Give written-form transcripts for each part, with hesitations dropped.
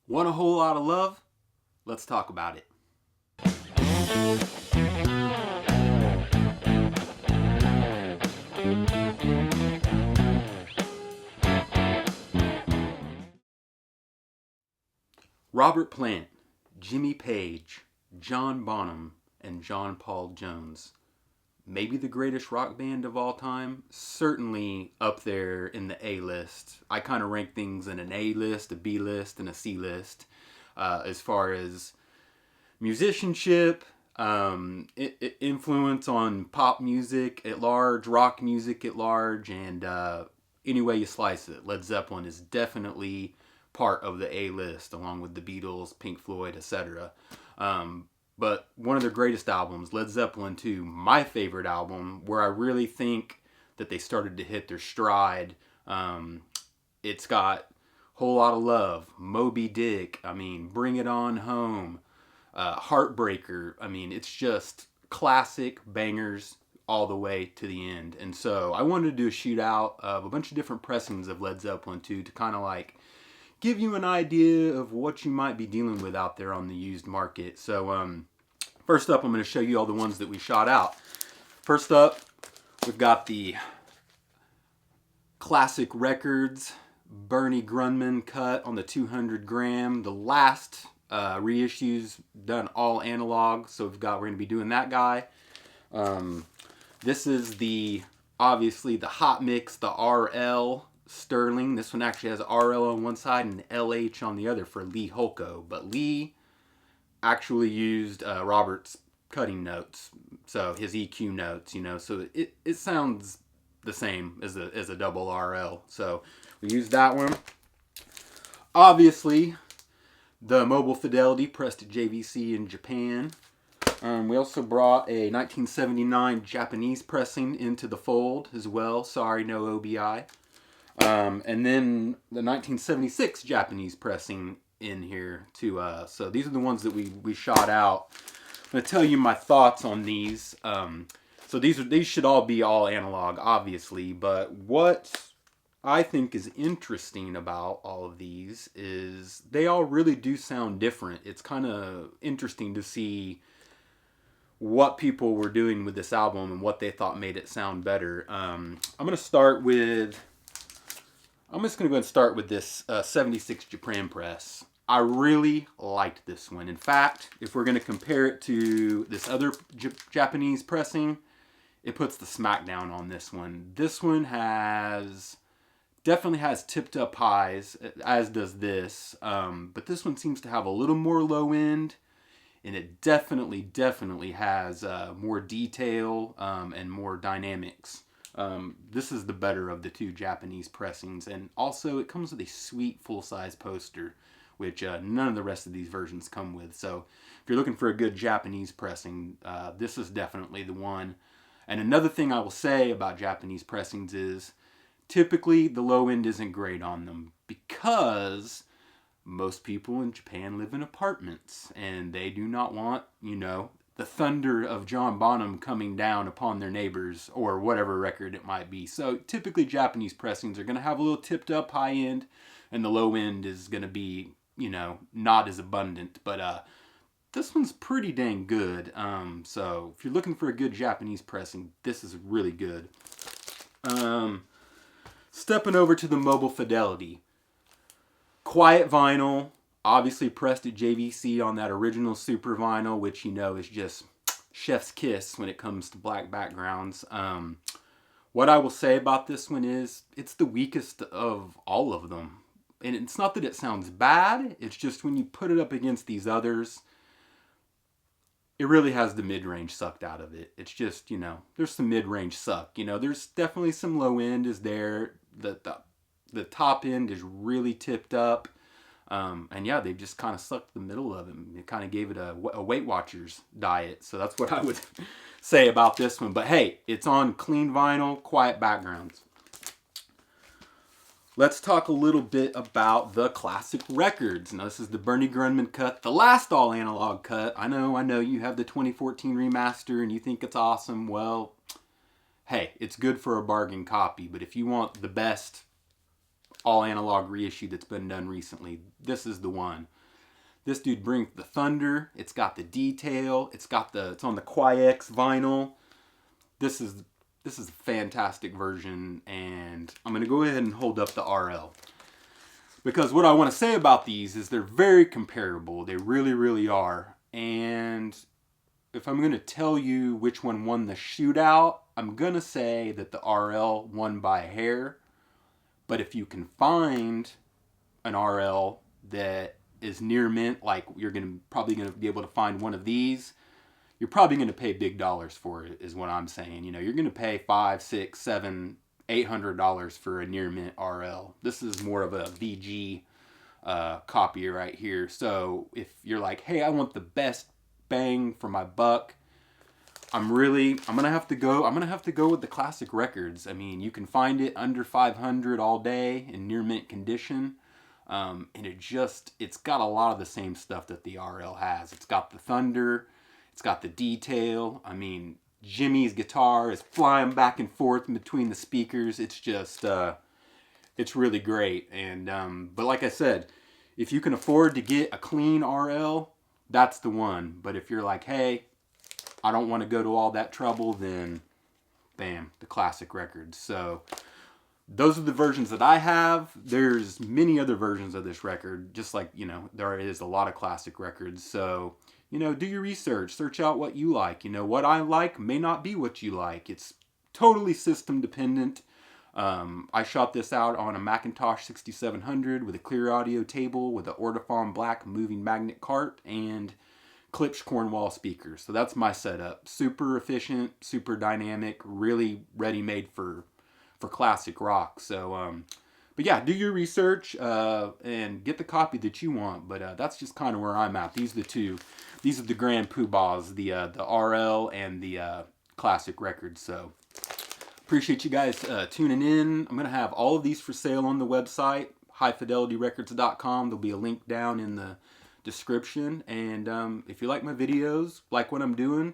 Want a whole lot of love? Let's talk about it. Robert Plant, Jimmy Page, John Bonham, and John Paul Jones. Maybe the greatest rock band of all time. Certainly up there in the A list. I kind of rank things in an A list, a B list, and a C list as far as musicianship, influence on pop music at large, rock music at large, and any way you slice it. Led Zeppelin is definitely part of the A list, along with the Beatles, Pink Floyd, etc. But one of their greatest albums, Led Zeppelin 2, my favorite album, where I really think that they started to hit their stride. It's got Whole Lot of Love, Moby Dick, Bring It On Home, Heartbreaker. It's just classic bangers all the way to the end. And so I wanted to do a shootout of a bunch of different pressings of Led Zeppelin 2 to kind of like give you an idea of what you might be dealing with out there on the used market. So first up, I'm going to show you all the ones that we shot out. First up, we've got the Classic Records Bernie Grundman cut on the 200 gram. The last reissues done all analog, so we're going to be doing that guy. This is obviously the hot mix, the RL Sterling. This one actually has RL on one side and LH on the other for Lee Holko, but Lee actually used Robert's cutting notes, so his EQ notes, so it sounds the same as a double RL. So we used that one. Obviously, the Mobile Fidelity pressed at JVC in Japan. We also brought a 1979 Japanese pressing into the fold as well. Sorry, no OBI. And then the 1976 Japanese pressing in here too. So these are the ones that we shot out. I'm going to tell you my thoughts on these. So these should all be all analog, obviously. But what I think is interesting about all of these is they all really do sound different. It's kind of interesting to see what people were doing with this album and what they thought made it sound better. I'm just going to go ahead and start with this 76 Japan press. I really liked this one. In fact, if we're going to compare it to this other Japanese pressing, it puts the smackdown on this one. This one definitely has tipped up highs, as does this. But this one seems to have a little more low end, and it definitely has more detail and more dynamics. This is the better of the two Japanese pressings, and also it comes with a sweet full-size poster, which none of the rest of these versions come with. So if you're looking for a good Japanese pressing, this is definitely the one. And another thing I will say about Japanese pressings is typically the low end isn't great on them because most people in Japan live in apartments and they do not want, the thunder of John Bonham coming down upon their neighbors or whatever record it might be. So typically Japanese pressings are going to have a little tipped up high end, and the low end is going to be, not as abundant. But this one's pretty dang good. So if you're looking for a good Japanese pressing, this is really good. Stepping over to the Mobile Fidelity. Quiet vinyl, obviously pressed at JVC on that original super vinyl, which is just chef's kiss when it comes to black backgrounds. What I will say about this one is it's the weakest of all of them. And it's not that it sounds bad, it's just when you put it up against these others, it really has the mid-range sucked out of it. It's just, there's some mid-range suck. There's definitely some low end is there. The top end is really tipped up. And yeah, they've just kind of sucked the middle of it. It kind of gave it a Weight Watchers diet. So that's what I would say about this one. But hey, it's on clean vinyl, quiet backgrounds. Let's talk a little bit about the Classic Records. Now, this is the Bernie Grundman cut, the last all analog cut. I know you have the 2014 remaster and you think it's awesome. Well, hey, it's good for a bargain copy. But if you want the best all analog reissue that's been done recently. This is the one. This dude brings the thunder. It's got the detail. It's on the Qui-X vinyl. This is a fantastic version, and I'm gonna go ahead and hold up the RL. Because what I want to say about these is they're very comparable. They really, really are. And if I'm going to tell you which one won the shootout, I'm going to say that the RL won by a hair. But if you can find an RL that is near mint, like you're probably going to be able to find one of these, you're probably going to pay big dollars for it, is what I'm saying. You know, you're going to pay $500, $600, $700, $800 for a near mint RL. This is more of a VG copy right here. So if you're like, hey, I want the best bang for my buck, I'm gonna have to go with the classic records. I mean, you can find it under 500 all day in near mint condition. And it's got a lot of the same stuff that the RL has. It's got the thunder, it's got the detail. I mean, Jimmy's guitar is flying back and forth between the speakers. It's just, it's really great. And, but like I said, if you can afford to get a clean RL, that's the one. But if you're like, hey, I don't want to go to all that trouble, then bam, the classic records. So those are the versions that I have. There's many other versions of this record, just like, you know, there is a lot of classic records. So, you know, do your research, search out what you like. You know, what I like may not be what you like. It's totally system dependent. I shot this out on a Macintosh 6700 with a clear audio table with an Ortofon black moving magnet cart and Klipsch Cornwall speakers. So that's my setup. Super efficient, super dynamic, really ready-made for classic rock. So, but yeah, do your research and get the copy that you want. But that's just kind of where I'm at. These are the two. These are the grand poobahs, the RL and the classic records. So appreciate you guys tuning in. I'm going to have all of these for sale on the website, HiFidelityRecords.com. There'll be a link down in the description. And if you like my videos, like what I'm doing,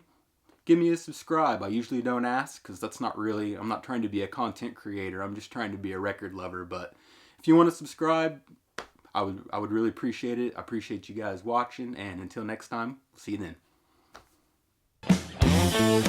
give me a subscribe. I usually don't ask because I'm not trying to be a content creator. I'm just trying to be a record lover. But if you want to subscribe, I would really appreciate it. I appreciate you guys watching. And until next time, see you then.